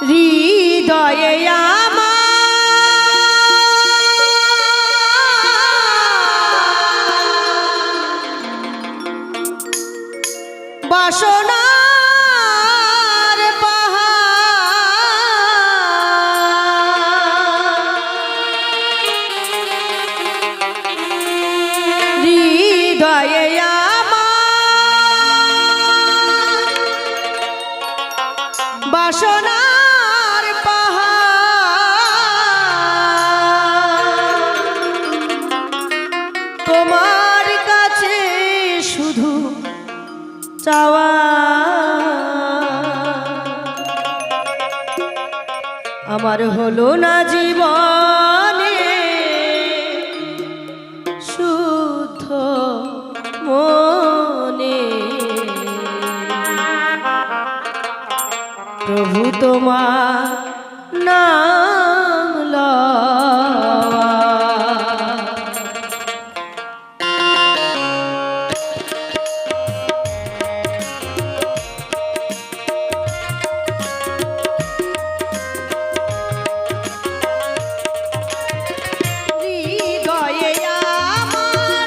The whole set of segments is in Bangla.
হৃদয়ে আমার বাসনার পাহাড় হৃদয়ে আমার বাসনার পাহাড় তোমার কাছে শুধু চাওয়া আমার হলো না জীবনে শুদ্ধ মনে প্রভু তোমার নাম লওয়া হৃদয়ে আমার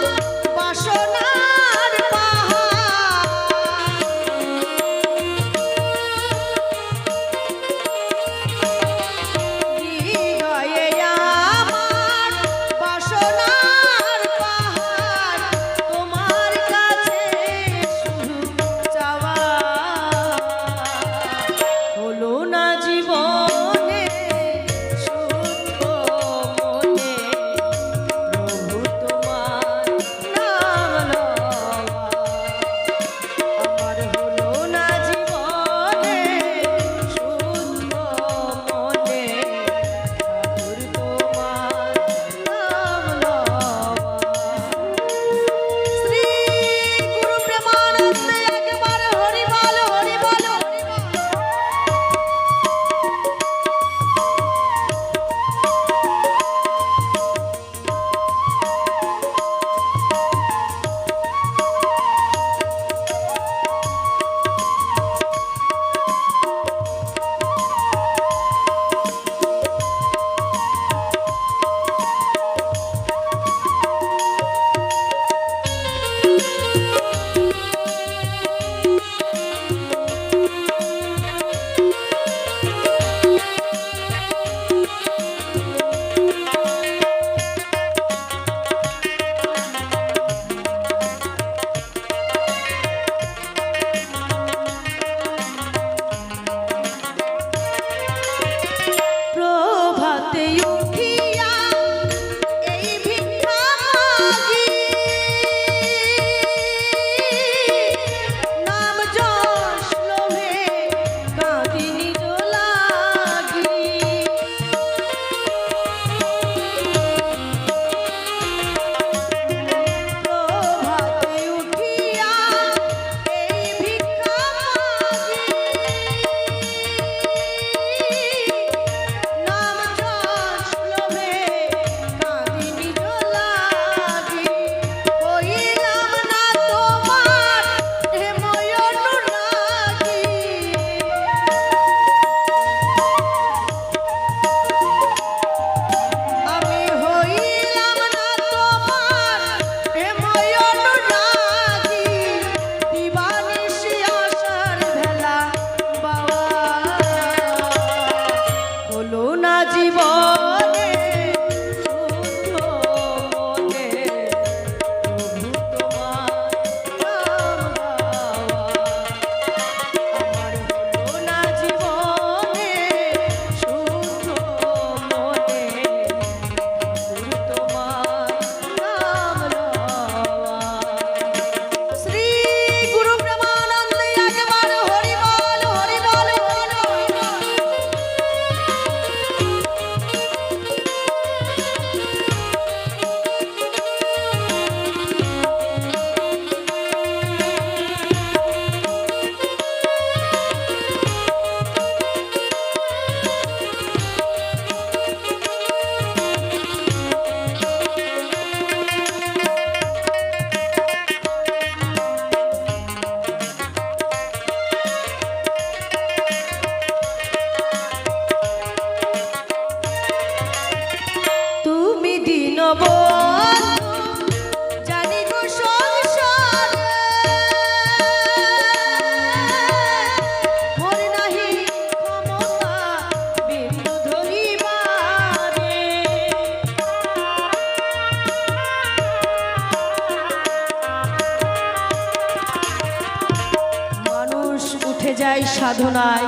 যায় সাধনায়,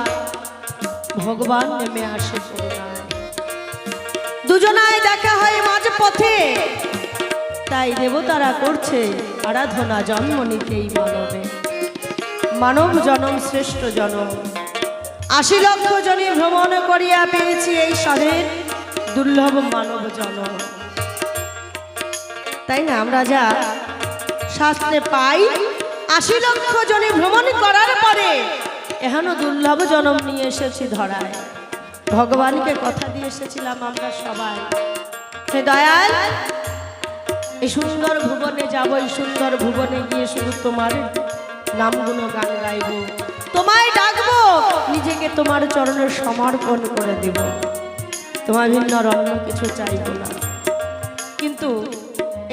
ভগবান নেমে আসে করুণায়। দুজনায় দেখা হয় মাঝ পথে, তাই দেবতারা করছে আরাধনা জন্ম নিতেই মানবে। মানব জনম শ্রেষ্ঠ জনম, ৮০ লক্ষ জনে ভ্রমণ করিয়া পেয়েছি এই সাধের দুর্লভ মানব জনম। তাই না, আমরা যা শাস্ত্রে পাই ৮০ লক্ষ জনে ভ্রমণ করার পরে এখনো দুর্লভ জনম নিয়ে এসেছি ধরায়। ভগবানকে কথা দিয়ে এসেছিলাম আমরা সবাই, হে দয়াল এই সুন্দর ভুবনে যাব, এই সুন্দর ভুবনে গিয়ে শুধু তোমার নামগুলো গান গাইব, তোমায় ডাকবো, নিজেকে তোমার চরণে সমর্পণ করে দেব, তোমার ভিন্ন অন্য কিছু চাইব না। কিন্তু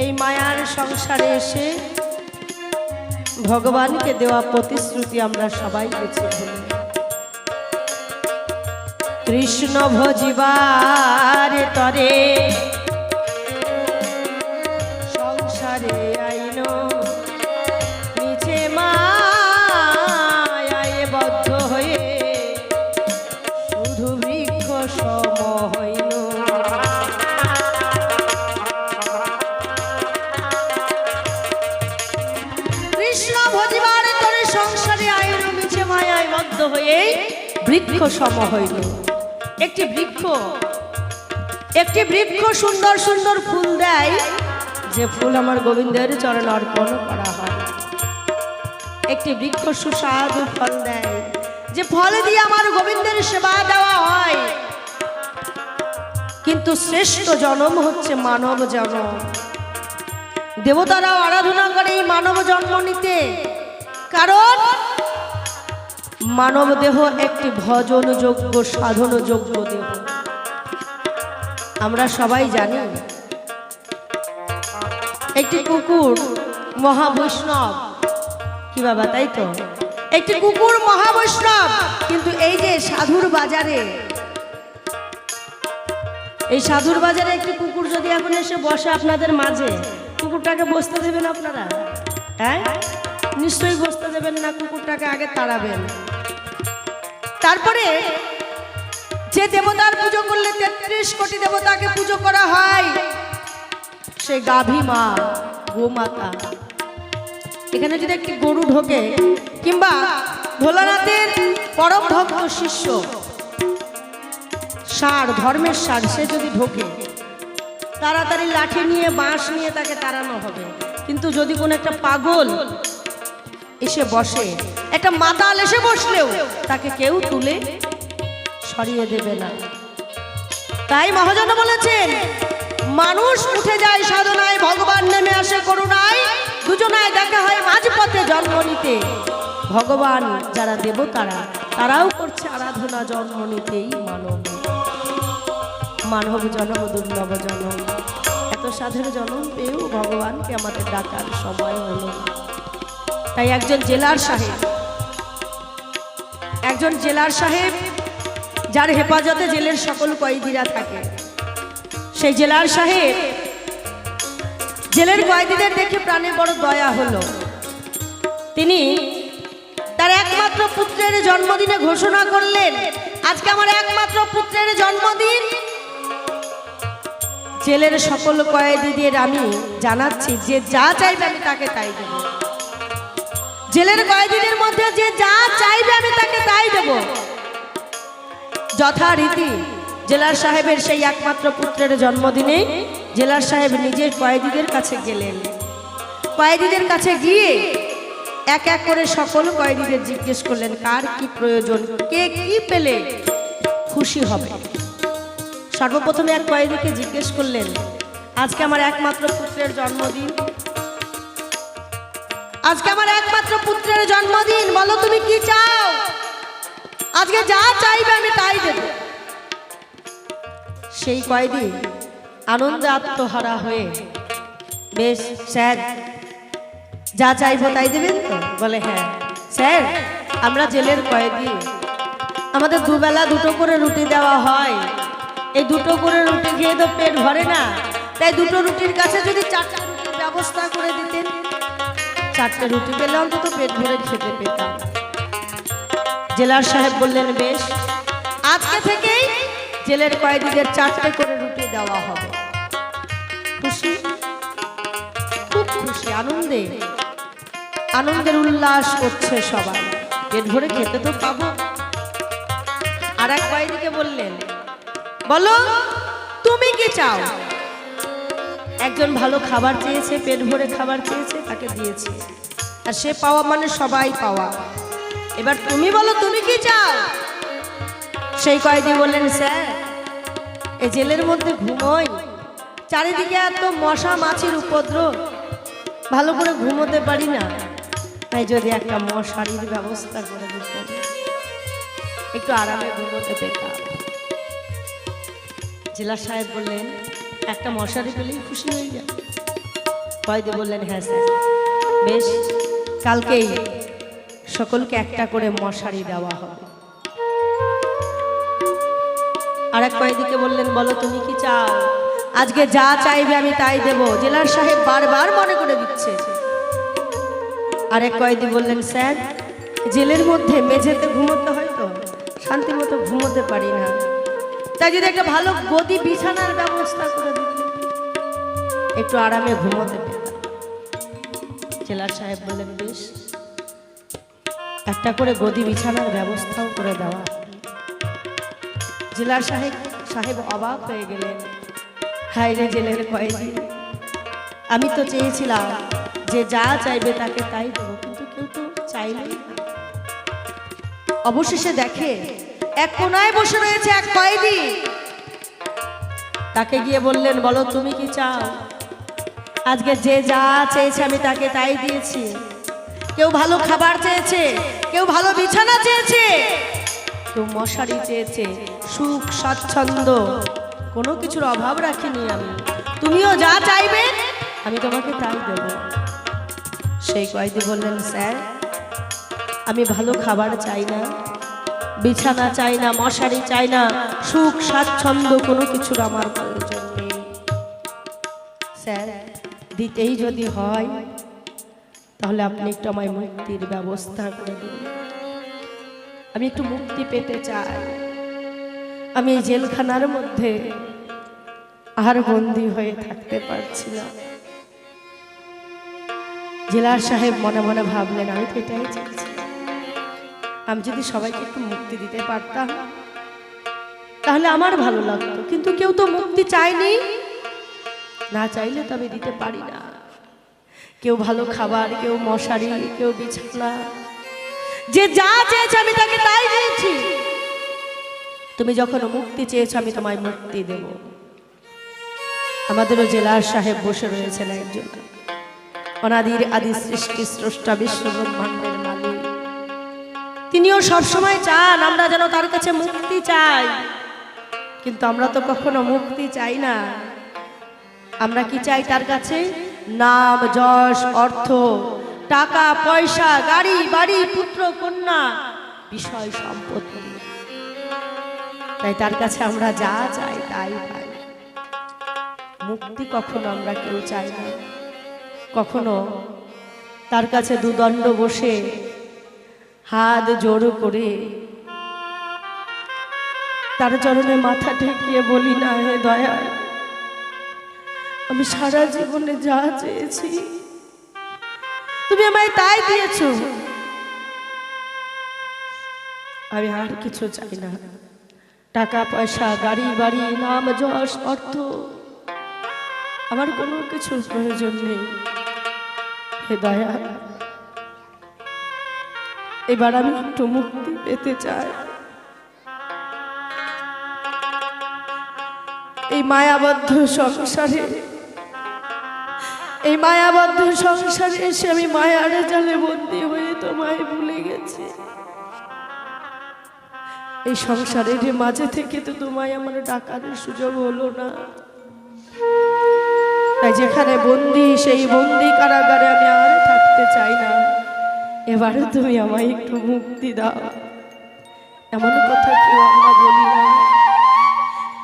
এই মায়ার সংসারে এসে ভগবানকে দেওয়া প্রতিশ্রুতি আমরা সবাই গেছি ভুলে। কৃষ্ণ ভজিবার তরে সংসারে আইন, নিচে মায়ায় বদ্ধ হয়ে শুধু বৃক্ষ সম হইল। কৃষ্ণ ভজিবার তরে সংসারে আইন, নিচে মায়ায় বদ্ধ হয়ে বৃক্ষ সম হইল। একটি বৃক্ষ সুন্দর সুন্দর ফুল দেয়, যে ফুল আমার গোবিন্দের চরণ অর্পণ করা হয়। একটি বৃক্ষ সুস্বাদু ফল দেয়, যে ফল দিয়ে আমার গোবিন্দের সেবা দেওয়া হয়। কিন্তু শ্রেষ্ঠ জন্ম হচ্ছে মানব জন্ম। দেবতারাও আরাধনা করে এই মানব জন্ম নিতে, কারণ মানব দেহ একটি ভজন যোগ্য সাধন যোগ্য দেহ। আমরা সবাই জানি একটি কুকুর মহাবৈষ্ণব, কি বাবা তাই তো, একটি কুকুর মহাবৈষ্ণব। কিন্তু এই যে সাধুর বাজারে, এই সাধুর বাজারে একটি কুকুর যদি এখন এসে বসে আপনাদের মাঝে, কুকুরটাকে বসতে দেবেন আপনারা? হ্যাঁ, নিশ্চয়ই বসতে দেবেন না, কুকুরটাকে আগে তাড়াবেন। তারপরে যে দেবতার পুজো করলে ৩৩ কোটি দেবতাকে পুজো করা হয়, সে গাভী মা, গোমাতা। এখানে যদি একটি গরু ঢোকে, কিংবা ভোলানাথের পরম ভক্ত শিষ্য ষাঁড়, ধর্মের ষাঁড়, সে যদি ঢোকে, তাড়াতাড়ি লাঠি নিয়ে বাঁশ নিয়ে তাকে তাড়ানো হবে। কিন্তু যদি কোনো একটা পাগল এসে বসে, একটা মাতাল এসে বসলেও তাকে কেউ তুলে সরিয়ে দেবে না। তাই মহাজন বলেছেন, মানুষ উঠে যায় সাধনায়, ভগবান নেমে আসে করুণায়। দুজনায় দেখা হয় মাঝপথে জন্ম নিতে। ভগবান যারা দেবতারা, তারাও করছে আরাধনা জন্ম নিতেই মানব। মানব জন্ম দুর্লভ জন্ম, এত সাধুর জন্ম পেয়েও ভগবানকে আমাদের ডাকার সময় হলো। তাই একজন জেলার সাহেব যার হেফাজতে জেলের সকল কয়েদিরা থাকে, সেই জেলার সাহেব জেলের কয়েদিদের দেখে প্রাণে বড় দয়া হলো। তিনি তার একমাত্র পুত্রের জন্মদিনে ঘোষণা করলেন, আজকে আমার একমাত্র পুত্রের জন্মদিন। জেলের সকল কয়েদিদের আমি জানাচ্ছি, যে যা চাইবে আমি তাকে তাই দেব। জেলের কয়েদিদের মধ্যে যে যা চাইবে আমি তাকে তাই দেব। যথারীতি জেলার সাহেবের সেই একমাত্র পুত্রের জন্মদিনে জেলার সাহেব নিজের কয়েদিদের কাছে গেলেন। কয়েদিদের কাছে গিয়ে এক এক করে সকল কয়েদিদের জিজ্ঞেস করলেন, কার কি প্রয়োজন, কে কি পেলে খুশি হবে। সর্বপ্রথমে এক কয়েদিকে জিজ্ঞেস করলেন, আজকে আমার একমাত্র পুত্রের জন্মদিন, আজকে আমার একমাত্র পুত্রের জন্মদিন, বলো তুমি কি চাও, আজকে যা চাইবে আমি তাই দেব। সেই কয়েদি আনন্দে আত্মহারা হয়ে, বেশ স্যার যা চাইবো তাই দেবেন তো? বলে হ্যাঁ স্যার, আমরা জেলের কয়েদি, আমাদের দুবেলা দুটো করে রুটি দেওয়া হয়, এই দুটো করে রুটি খেয়ে তো পেট ভরে না, তাই দুটো রুটির কাছে যদি 4টা রুটির ব্যবস্থা করে দিতেন, 4টে রুটি পেলে অন্তত পেট ভরে খেতে পেতাম। জেলার সাহেব বললেন, বেশ, আজকে থেকেই জেলের কয়েদিদের 4টে করে রুটি দেওয়া হবে। খুশি, খুব খুশি, আনন্দের উল্লাস করছে সবাই, পেট ভরে খেতে তো পাবো। আর এক কয়েদিকে বললেন, বলো তুমি কি চাও? একজন ভালো খাবার চেয়েছে, পেট ভরে খাবার চেয়েছে, তাকে দিয়েছি, আর সে পাওয়া মানে সবাই পাওয়া। এবার তুমি বলো তুমি কি চাও? সেই কয়েদি বললেন, স্যার, এই জেলের মধ্যে ঘুমোই, চারিদিকে এত মশা মাছির উপদ্রব, ভালো করে ঘুমোতে পারি না, তাই যদি একটা মশারির ব্যবস্থা করে দিতেন, একটু আরামে ঘুমোতে পেতাম। জেলা সাহেব বললেন, একটা মশারি পেলেই খুশি হয়ে যাবে। কয়েদি বললেন, হ্যাঁ স্যার, বেশ, কালকেই সকলকে একটা করে মশারি দেওয়া হবে। আর এক কয়েদিকে বললেন, বলো তুমি কি চাও? আজকে যা চাইবে আমি তাই দেব, জেলার সাহেব বারবার মনে করে দিচ্ছে। আর এক কয়েদি বললেন, স্যার, জেলের মধ্যে মেঝেতে ঘুমোতে হয় তো, শান্তি মতো ঘুমোতে পারি না, তাই যদি একটা ভালো গদি বিছানার ব্যবস্থা করে দিতেন, একটু আরামে ঘুমোতে পেতাম। জেলার সাহেব বললেন, বেশ, একটা করে গদি বিছানার ব্যবস্থাও করে দেওয়া। জেলার সাহেব অবাক হয়ে গেলেন, হায় রে জেলের কয়েদি, আমি তো চেয়েছিলাম যে যা চাইবে তাকে তাই দেবো, কিন্তু কেউ তো চাইলেই না। অবশেষে দেখে এক কোনায় বসে রয়েছে এক কয়েদি, তাকে গিয়ে বললেন, বলো তুমি কি চাও? আজকে যে যা চেয়েছে আমি তাকে তাই দিয়েছি। কেউ ভালো খাবার চেয়েছে, কেউ ভালো বিছানা চেয়েছে, কেউ মশারি চেয়েছে, সুখ স্বাচ্ছন্দ্য, কোনো কিছুর অভাব রাখিনি আমি। তুমিও যা চাইবে আমি তোমাকে তাই দেব। সেই কয়েদি বললেন, স্যার, আমি ভালো খাবার চাই না, বিছানা চাই না, মশারি চাই না, সুখ স্বাচ্ছন্দ্য কোনো কিছুর আমার প্রয়োজন নেই। স্যার, দিতেই যদি হয় তাহলে আপনি একটু আমায় মুক্তির ব্যবস্থা করে দিন। আমি একটু মুক্তি পেতে চাই, আমি এই জেলখানার মধ্যে আর বন্দী হয়ে থাকতে পারছি না। জেলার সাহেব মনে মনে ভাবলেন, আমি তো এটাই চাইছি, আমি যদি সবাইকে একটু মুক্তি দিতে পারতাম তাহলে আমার ভালো লাগতো, কিন্তু কেউ তো মুক্তি চায়নি, না চাইলে তো আমি দিতে পারি না। কেউ ভালো খাবার, কেউ মশারি, কেউ বিছানা, যে যা চেয়েছে আমি তাকে তাই দিয়েছি। তুমি যখন মুক্তি চেয়েছো আমি তোমায় মুক্তি দেব। আমাদেরও জেলার সাহেব বসে রয়েছেন একজন, অনাদির আদি সৃষ্টি স্রষ্টা বিশ্ব ব্রহ্মাণ্ডের মালিক। তিনিও সবসময় চান আমরা যেন তার কাছে মুক্তি চাই, কিন্তু আমরা তো কখনো মুক্তি চাই না। আমরা কি চাই তার কাছে? নাম, যশ, অর্থ, টাকা পয়সা, গাড়ি বাড়ি, পুত্র কন্যা, বিষয় সম্পত্তি। তাই তার কাছে আমরা যা চাই তাই পাই। মুক্তি কখনো আমরা কেউ চাই না। কখনো তার কাছে দুদণ্ড বসে হাত জোড় করে তার চরণে মাথা ঠেকিয়ে বলি না, হে দয়া, আমি সারা জীবনে যা চেয়েছি তুমি আমায় তাই দিয়েছ, আমি আর কিছু চাই না। টাকা পয়সা, গাড়ি বাড়ি, নাম যশ, অর্থ, আমার কোনো কিছুর প্রয়োজন নেই। হে দয়া, এবার আমি একটু মুক্তি পেতে চাই। এই মায়াবদ্ধ সংসারে, এই মায়াবদ্ধ সংসারে এসে আমি মায়ার জালে বন্দী হয়ে তোমায় ভুলে গেছি। এই সংসারের মাঝে থেকে তো তোমায় আমার ডাকার সুযোগ হলো না। তাই যেখানে বন্দী, সেই বন্দী কারাগারে আমি আর থাকতে চাই না। এবারে তুমি আমায় একটু মুক্তি দাও। এমন কথা কেউ আমরা বলি না,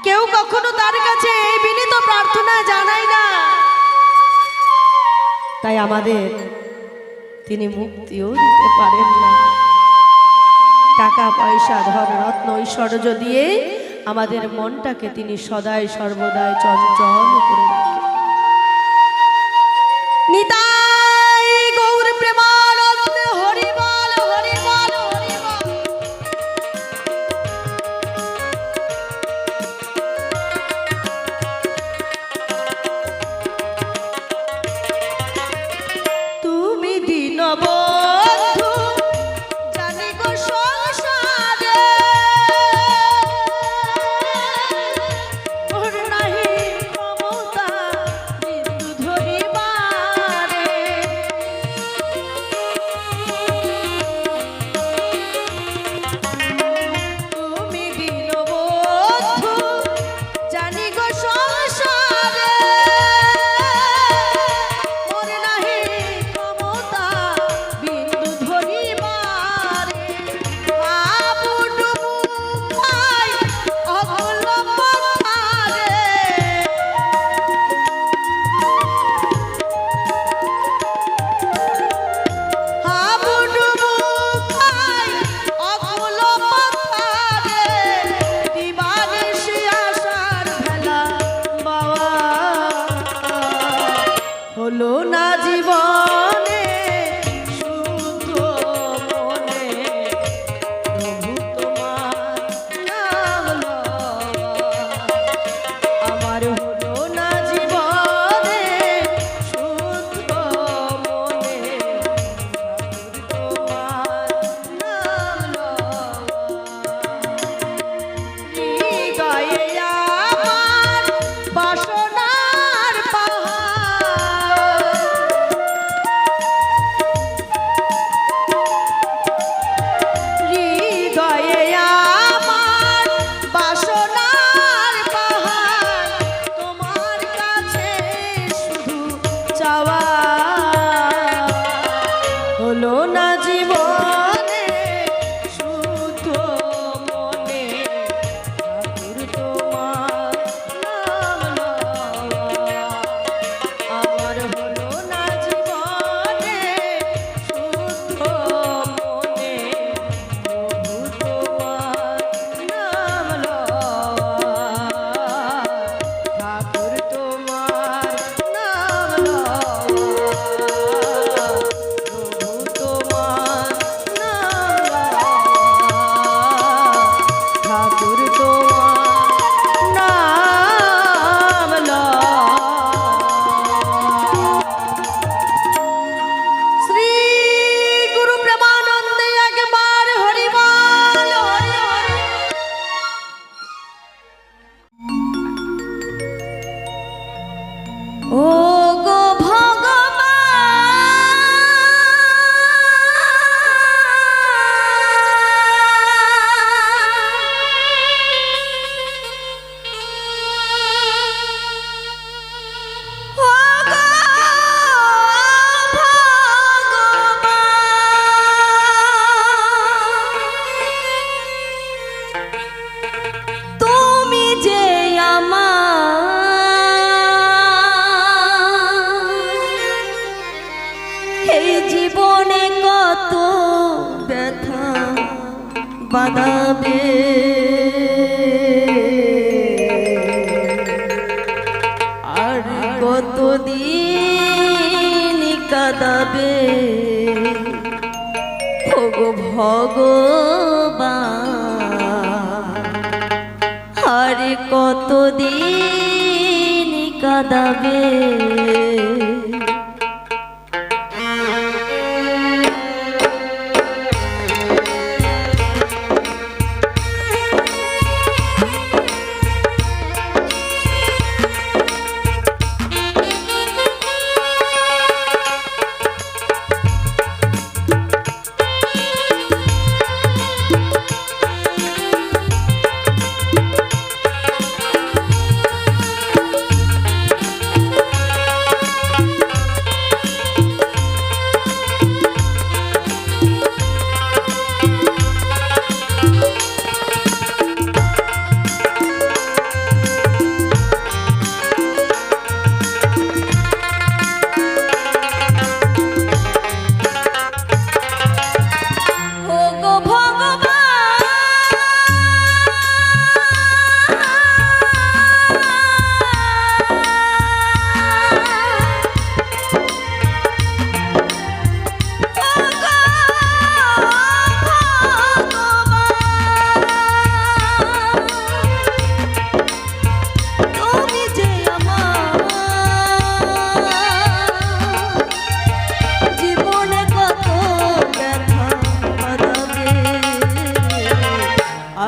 কেউ কখনো তার কাছে এই বিনীত প্রার্থনা জানাই না। তাই আমাদের তিনি মুক্তিও দিতে পারেন না। টাকা পয়সা ধন রত্ন ঐশ্বর্য দিয়ে আমাদের মনটাকে তিনি সদাই সর্বদাই চঞ্চল করে রাখেন। নিতাই গৌর প্রেমানন্দে হরি বল হরি বল হরি বল। তুমি দীনবন্ধু জানি গো সংসারে ওর নাহি ক্ষমতা বিন্দু ধরিবারে। তুমি দীনবন্ধু জানি গো সংসারে ওর নাহি ক্ষমতা বিন্দু ধরিবারে। আবুডুবু খাই অকল পথারে হাবুডুবু খাই অকল পথারে দিবানিশি আশার ভেলা বাবা হলো না জীবনে শুদ্ধ মনে প্রভু তোমার নাম লওয়া। আমার হলো না জীবনে শুদ্ধ মনে তোমার নাম লওয়া। হৃদয়ে আমার বাসনার পাহাড় হৃদয়ে আমার বাসনার পাহাড় তোমার কাছে শুধু চাওয়া হলো না জীবনে শুদ্ধ মনে ঠাকুর তোমার নাম লওয়া। আমার হলো না জীবনে শুদ্ধ মনে প্রভু তোমার নাম লওয়া। ঠাকুর তোমার নাম লওয়া। প্রভু তোমার নাম লওয়া। ঠাকুর তোমার নাম লওয়া। শ্রী গুরু প্রেমানন্দে একবার হরি বল হরি হরি। ও গো তুমি যে আমার এই জীবনে কত ব্যথা বাঁধাবে আর কতদিন কাঁদাবে ওগো ভগবান আর কতদিন কাঁদাবে।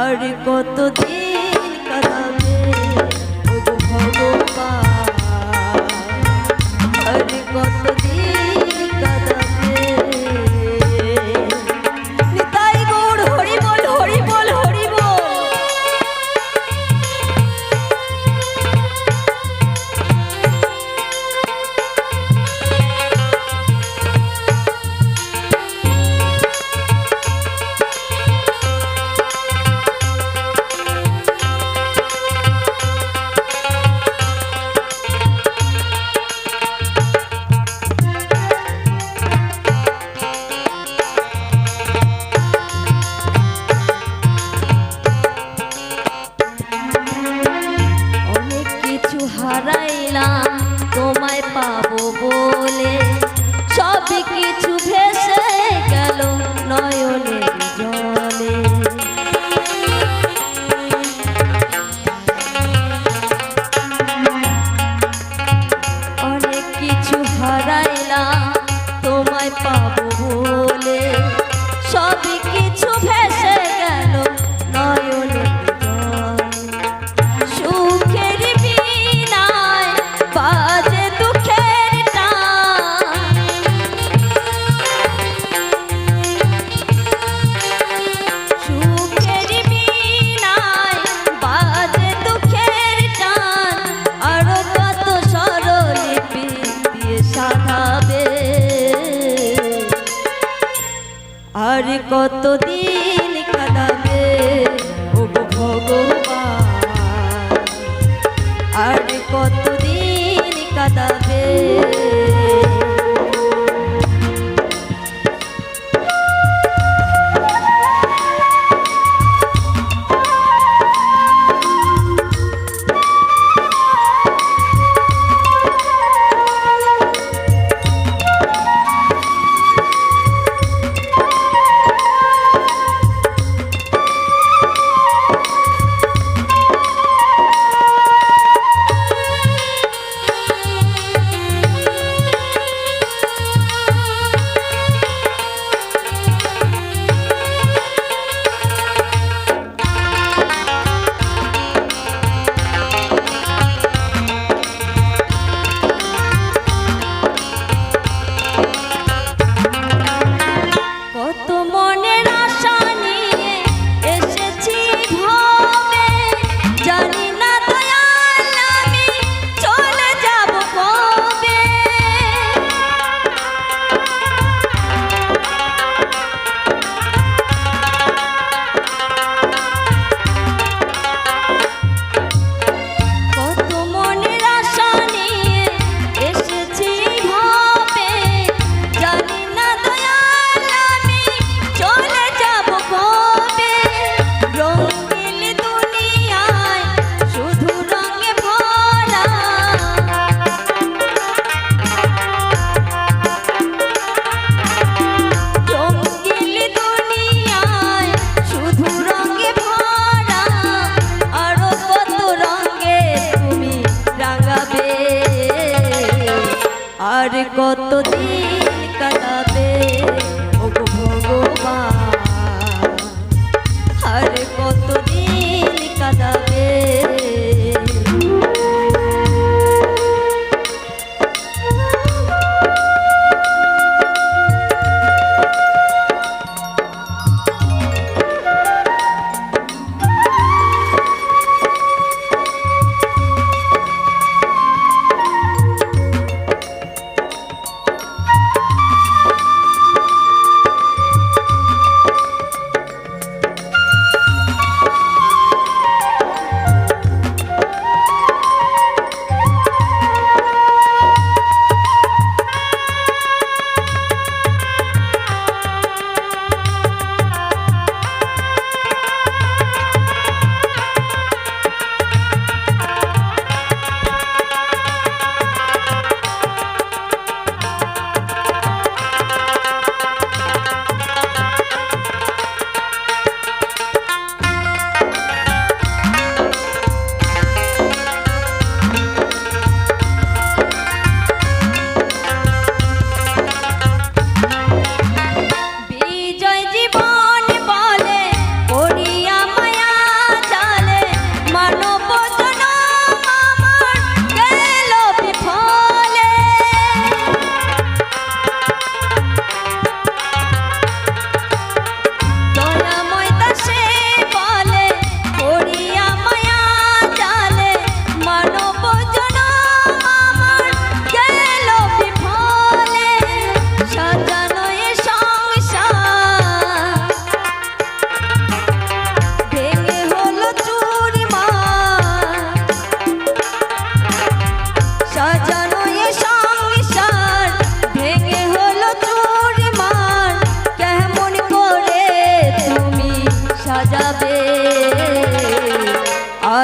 আর কতদিন কাঁদাবে ওগো ভগবান, আর কতদিন কাঁদাবে। নিতাই গৌর হরি বল, হরি বল, হরি বল। হারাইলাম তোমায় পাবো বলে, সব কিছু ভেসে গেল নয়নের জলে। অনেক কিছু হারাইলাম তোমায় পাবো বলে, সব কিছু ভেসে গেল নয়নের আর কতদিন কাঁদাবে ওগো ভগবান, আর কতদিন কাঁদাবে। আর কতদিন কাঁদাবে ওগো ভগবান, আর কতদিন কাঁদাবে।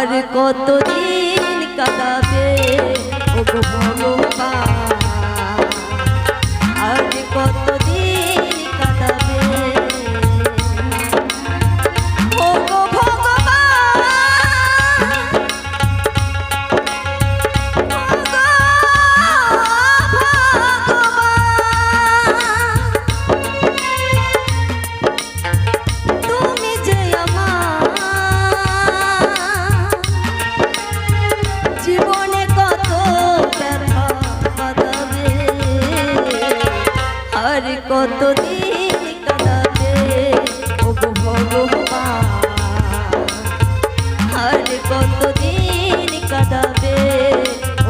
আর কতদিন কাটাবে ওগো ভগবান, আর কতদিন কাটাবে ওগো ভগবান, ওগো ভগবান, তুমি যে আমার জীবনে কত ব্যথা বাঁধাবে, আর কতদিন কাটাবে ওগো ভগবান, আর কতদিন কাটাবে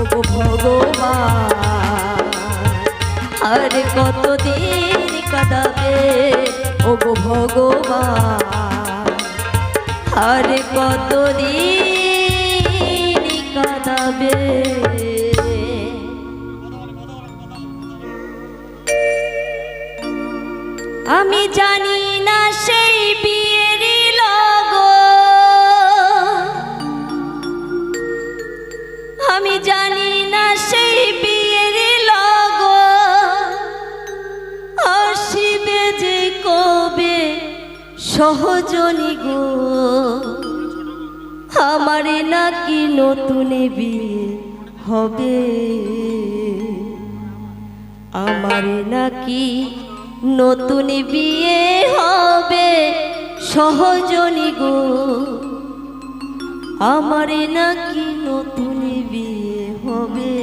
ওগো ভগবান, আর কতদিন কাটাবে ওগো ভগবান, আর কতদিন কাটাবে। আমি জানি না সেই বিয়ের লগন, আমি জানি না সেই বিয়ের লগন আসিবে যে কবে সহজনী গো, আমার নাকি নতুন বিয়ে হবে, আমার নাকি নতুন বিয়ে হবে সহজনী গো, আমার নাকি নতুন বিয়ে হবে।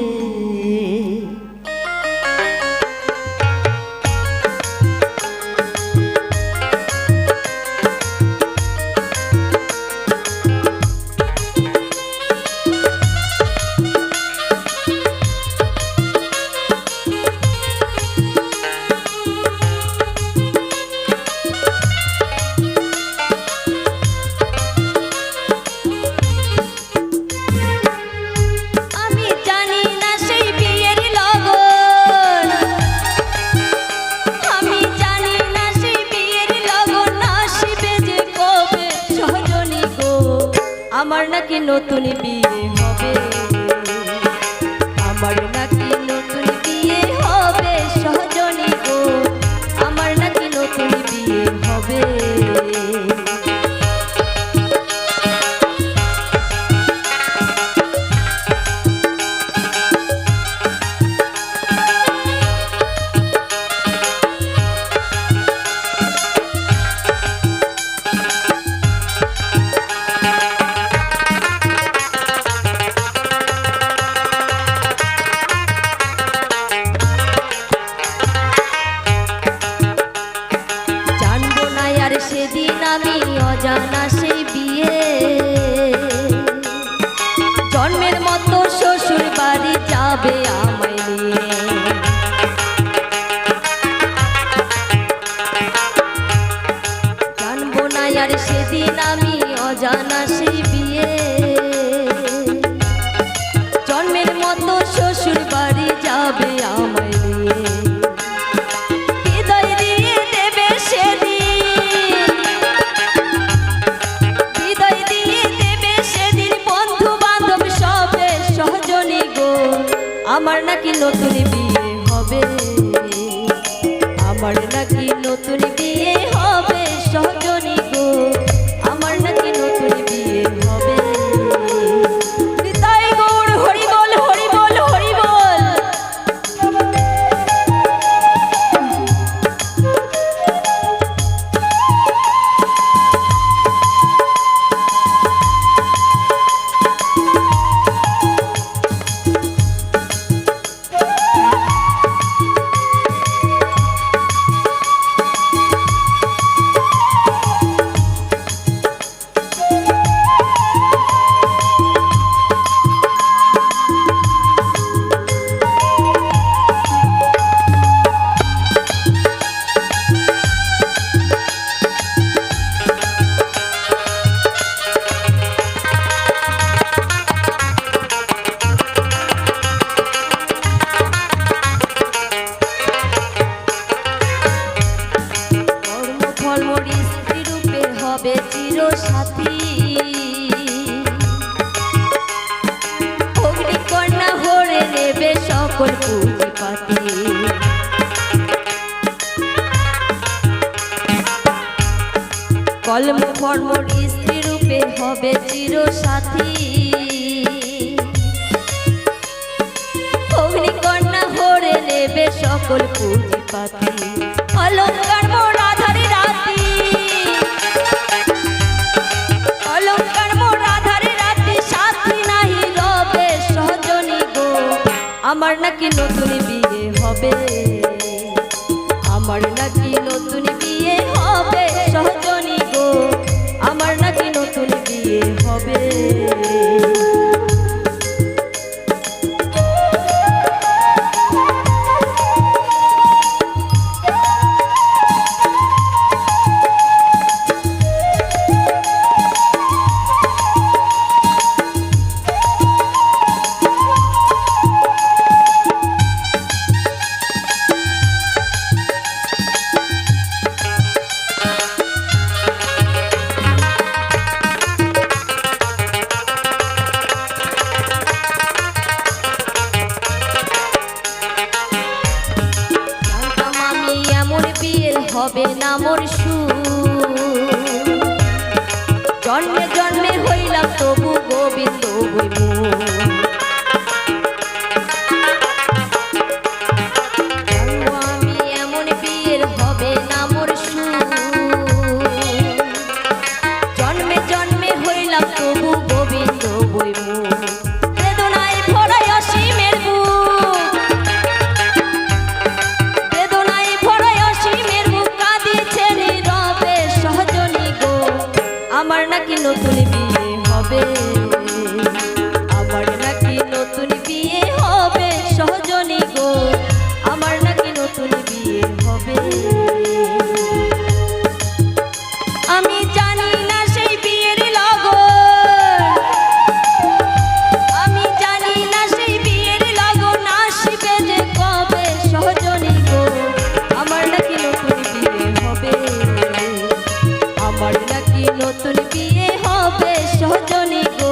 আমার নাকি নতুন বিয়ে হবে, আমার নাকি নতুন বিয়ে হবে সহজনী গো, আমার নাকি নতুন বিয়ে হবে। সেদিন আমি অজানা সেই বিয়ে, জন্মের মতো শ্বশুর বাড়ি যাবে আমায় নিয়ে, জানবো না আর সেদিন আমি অজানা সেই বিয়ে, জন্মের মতো শ্বশুর বাড়ি যাবে আমায় নিয়ে, হৃদয় দিয়ে দেবে সেদিন, আমার নাকি নতুন বিয়ে হবে, আমার নাকি নতুন বিয়ে হবে সহজনী গো, আমার নাকি নতুন বিয়ে হবে। নিতাই গৌর হরি বল হরি বল হরি বল। হবে চির সাথী। অগ্নিকন্যা ভরে নেবে সকল পুঁজিপাতি, অলঙ্কার মোর আধারে রাতি, অলঙ্কার মোর আধারে রাতি, সাথী নাহি রবে সজনী গো। আমার নাকি নতুন বিয়ে হবে, আমার নাকি নতুন বিয়ে হবে সজনী গো, আমার নাকি নতুন বিয়ে হবে। হবে না মোর সুর, জন্মে জন্মে হইলাম তবু গোবিন্দ হইব। আমি এমন বিয়ের হবে না মোর সুর, জন্মে জন্মে হইলাম তবু গোবিন্দ হইব। বেদনায় ভরাই অসীমের বুক, বেদনায় ভরাই অসীমের বুক, কাঁদিছে নীরবে সজনী গো। আমার নাকি নতুন বিয়ে হবে, আমার নাকি নতুন বিয়ে হবে সজনী গো, আমার নাকি নতুন বিয়ে হবে। আমি জানি না সেই বিয়ের লগন, আমি জানি না সেই বিয়ের লগন আসবে যে কবে সজনী গো। আমার নাকি নতুন বিয়ে হবে, আমার নাকি নতুন বিয়ে হবে সজনী গো,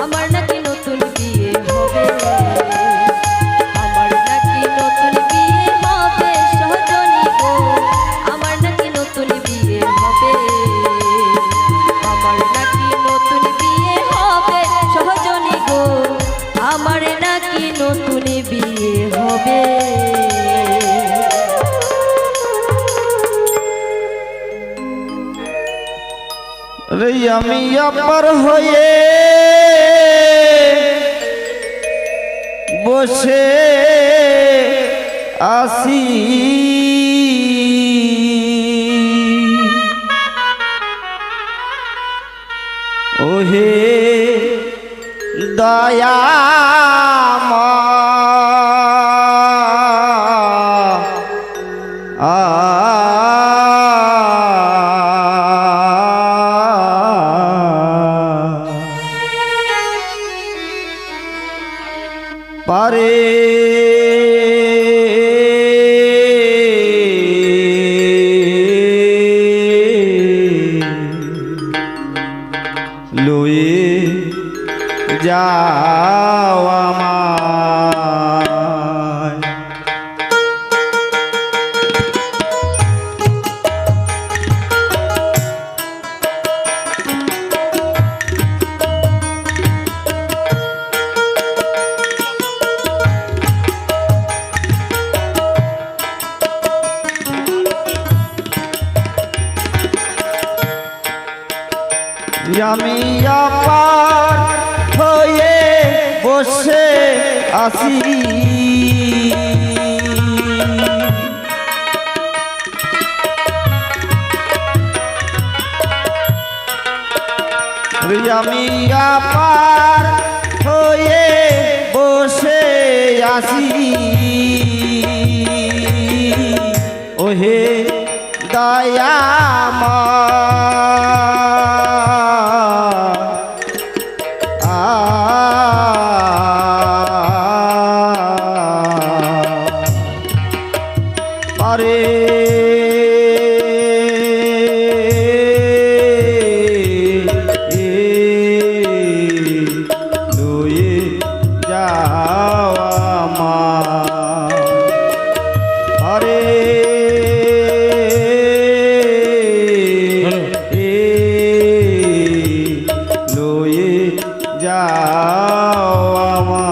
আমার নাকি নতুন বিয়ে হবে, আমার নাকি নতুন বিয়ে হবে সজনী গো, আমার নাকি নতুন বিয়ে হবে, আমার নাকি নতুন বিয়ে হবে সজনী গো, আমার নাকি নতুন বিয়ে হবে। রে আমি অপর হয়ে বসে আসি, ওহে পারে লয়ে যাও আমায়। আমি অপার হয়ে বসে আছি, আমি অপার হয়ে বসে আছি, ওহে পারে লয়ে যাও আমায়, পারে যাও আমার।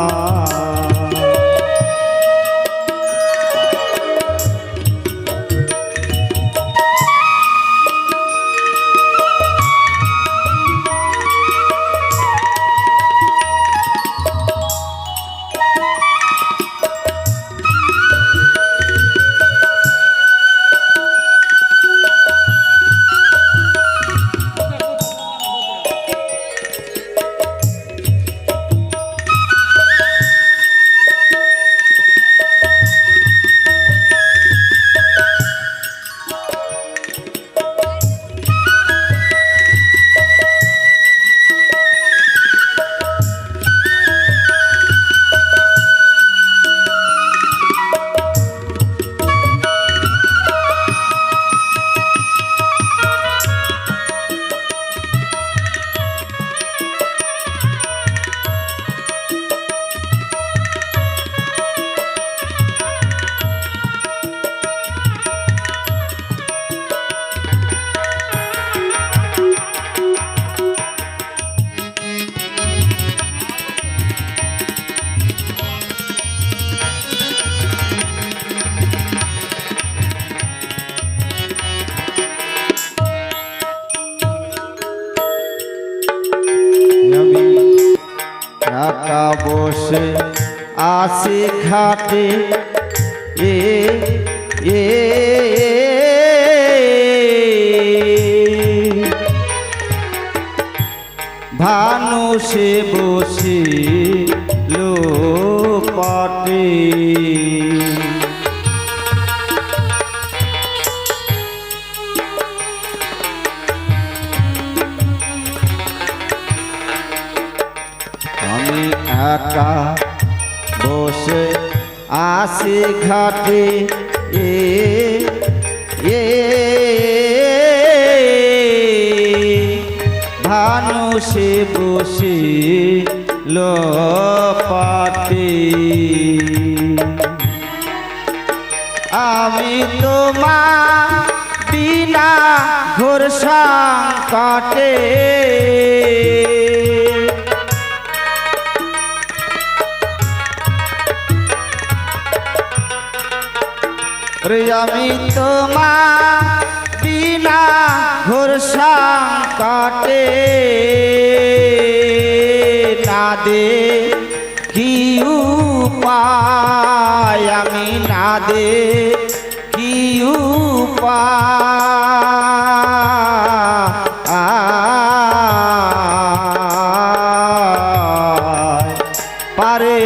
একা বসে আসি ঘাটে এ এ ভানু সে বসে লো পাটে আমি একা বসে আসি ঘাটে এ এ ভানু সে বসে লো পাটে আমি তোমার বিনা ঘোর সংকটে আমি তোমার বিনা ঘোর সংকটে না দে কি উপায় আমি না দে কি উপায় পারে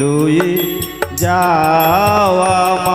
লয়ে যাও আমার।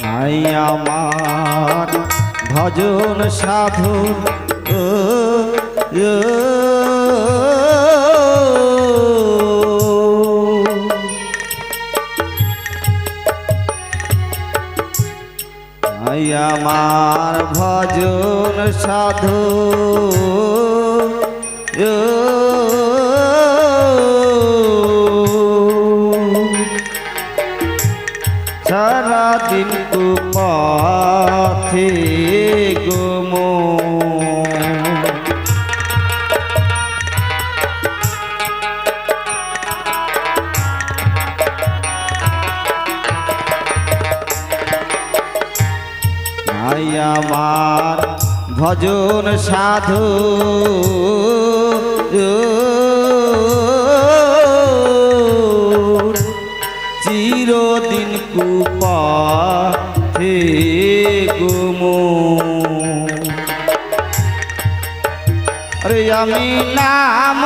নাই আমার ভজন সাধু নাই আমার ভজন সাধু সারাদিন কুপথে গোমো ভাই আমার ভজন সাধু চিরদিন কুপা হে গুমো আরে আমি নাম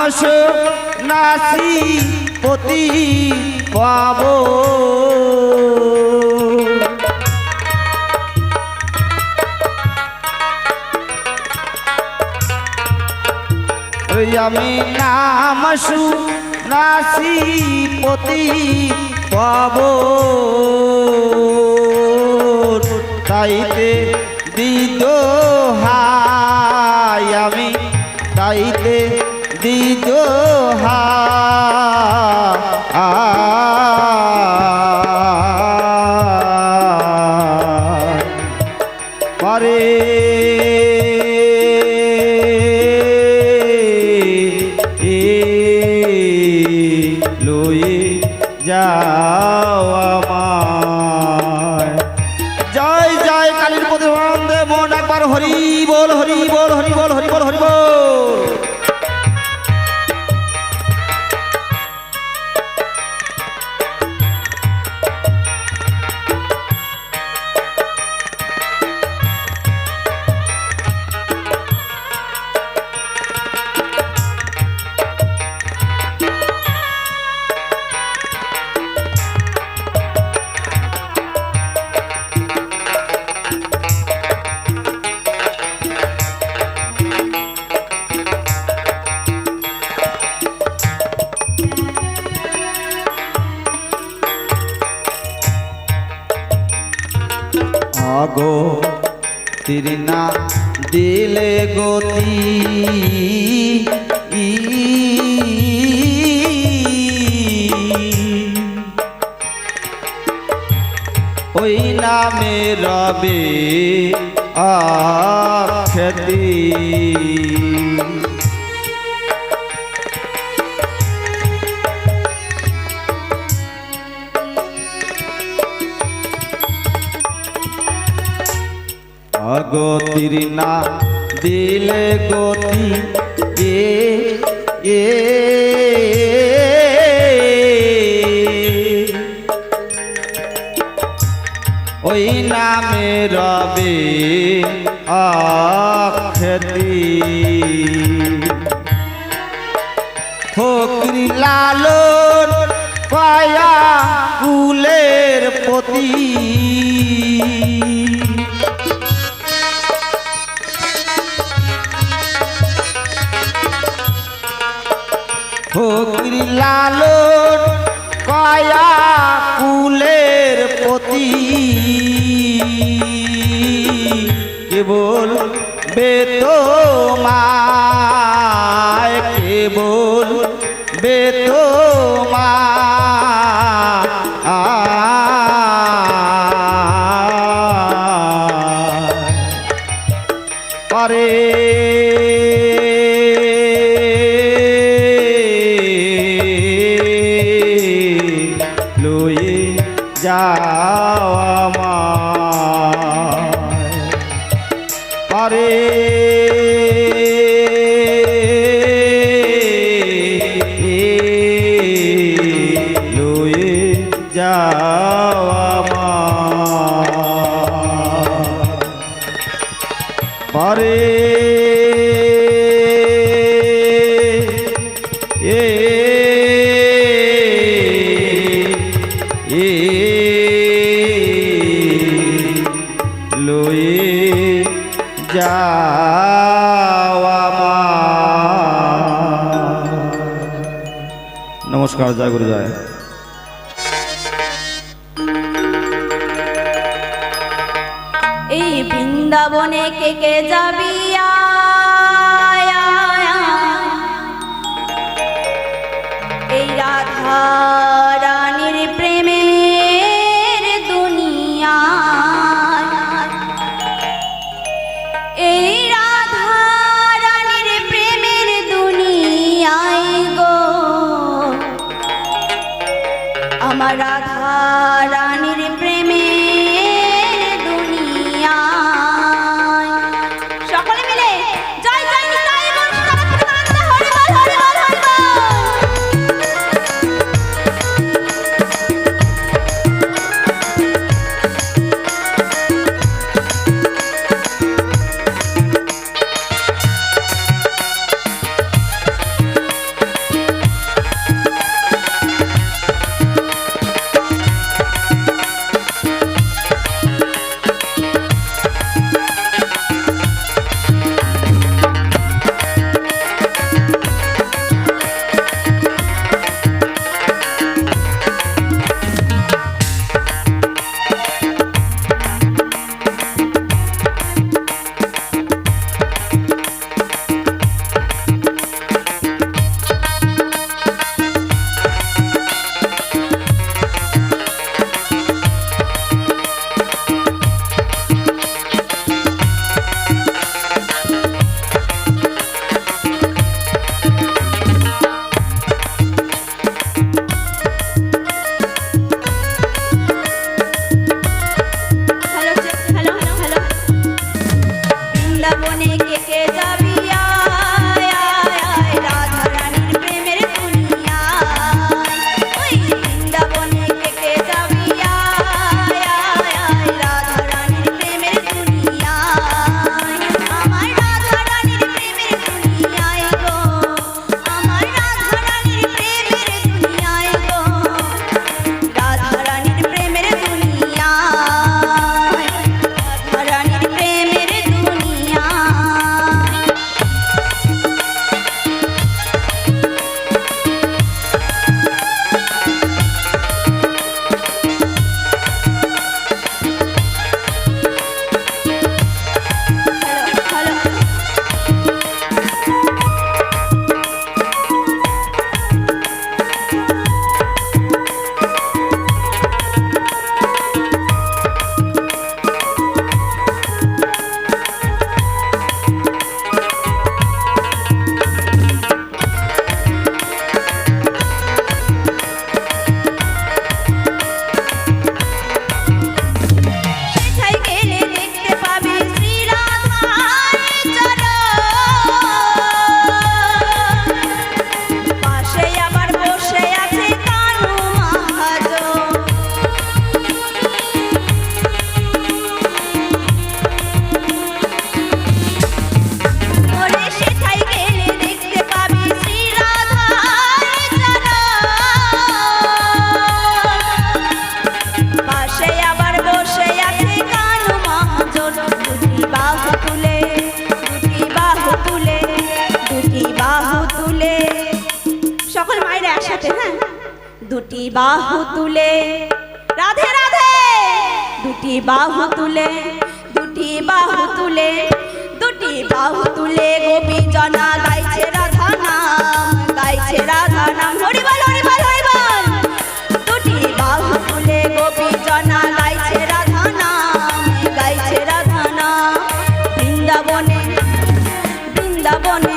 নাসি পতি পাবো আমি নাম নাসি পতি পাবো তাইতে দিদোহাই আমি তাইতে দিদোহাই পারে লয়ে যাও আমায় জয় জয় কালীর প্রতিবন্ধে মন একবার হরি বল হরি বল হরি বল হরি বল হরি বল আগো তিরনা দিলে গতি ওই নামে রবে আখ্যাতি গতির না দিলে গতি এ ওই নামে রবে আখ্যাতি ফকরি লালন পায়া কুলের পতি ফকরি লালন কায়া কুলের পতি কেবল বেতমায় কেবল বেতমায় লয়ে যাও আমায় পারে লয়ে যাও আমায় পারে লয়ে যাও আমায়। নমস্কার, জয় গুরু জয়। এই বৃন্দাবনে কে কে যাবি এই রাধা রানীর প্রেমের দুনিয়া এই রাধা রানীর প্রেমের দুনিয়ায় গো আমার রাধা রানীর প্রেমের দুনিয়া বাহু তুলে রাধে রাধে দুটি বাহু তুলে দুটি বাহু তুলে দুটি বাহু তুলে গোপী জনা গাইছে রাধা নাম গাইছে রাধা নাম হরি বল হরি বল হরি বল দুটি বাহু তুলে গোপী জনা গাইছে রাধা নাম গাইছে রাধা নাম বৃন্দাবনে বৃন্দাবনে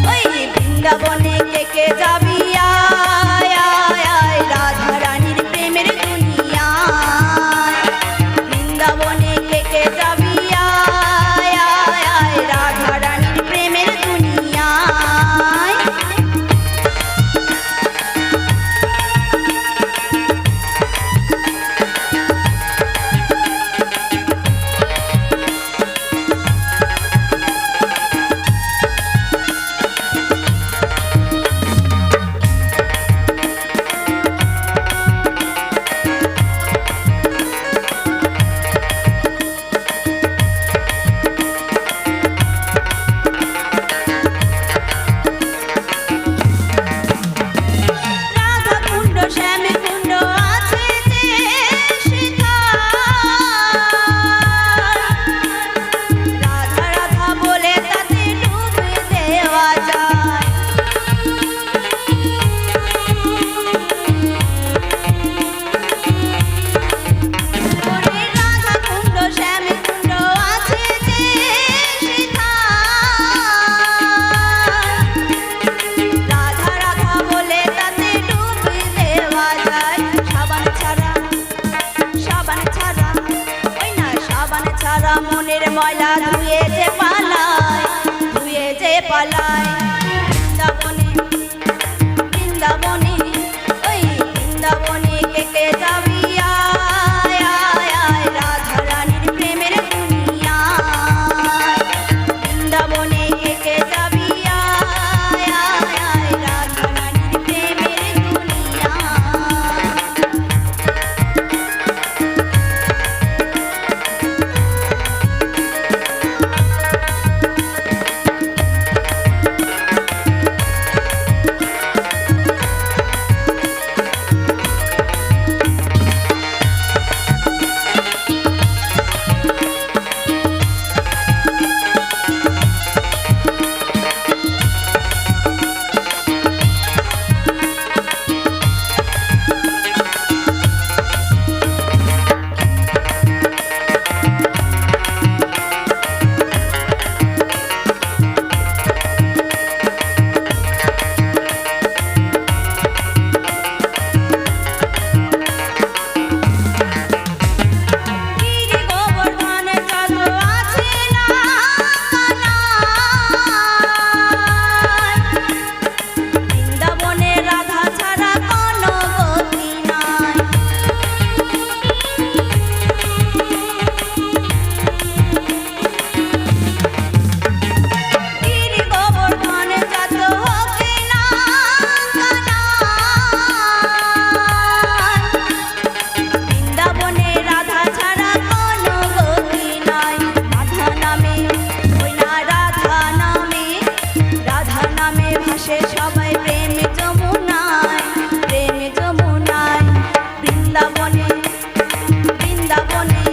ওই বৃন্দাবনে কে কে যাবি আয় আয় আয় রাধা রানীর প্রেমের দুনিয়ায় বৃন্দাবনে কে কে যাবি আয় আয় আয় রাধা রানীর প্রেমের দুনিয়ায় রাধা কুণ্ড শ্যাম কুণ্ড আছে যে সেখানে রাধা রাধা বলে তাতে ডুবে দেওয়া যায় ওরে রাধা কুণ্ড শ্যাম কুণ্ড আছে যে সেখানে রাধা রাধা বলে তাতে ডুবে দেওয়া যায় সাবান ছাড়া ওই না সাবান ছাড়া মনের ময়লা ধুয়ে যে পালায় বৃন্দাবনে বৃন্দাবনে ওই বৃন্দাবনে কে কে যাবি আয় আয় আয় রাধা রানীর প্রেমের দুনিয়ায় বৃন্দাবনে কে কে যাবি আয় আয় আয় রাধা রানীর প্রেমের দুনিয়ায় গিরি গোবর্ধন যত আছে না বৃন্দাবনে রাধা ছাড়া কোনো গতি নাই গিরি গোবর্ধন যত হোকে না বৃন্দাবনে রাধা ছাড়া কোনো গতি নাই রাধা নামে ওই না রাধা নামে ভাসে সবাই প্রেম যমুনায় বৃন্দাবনে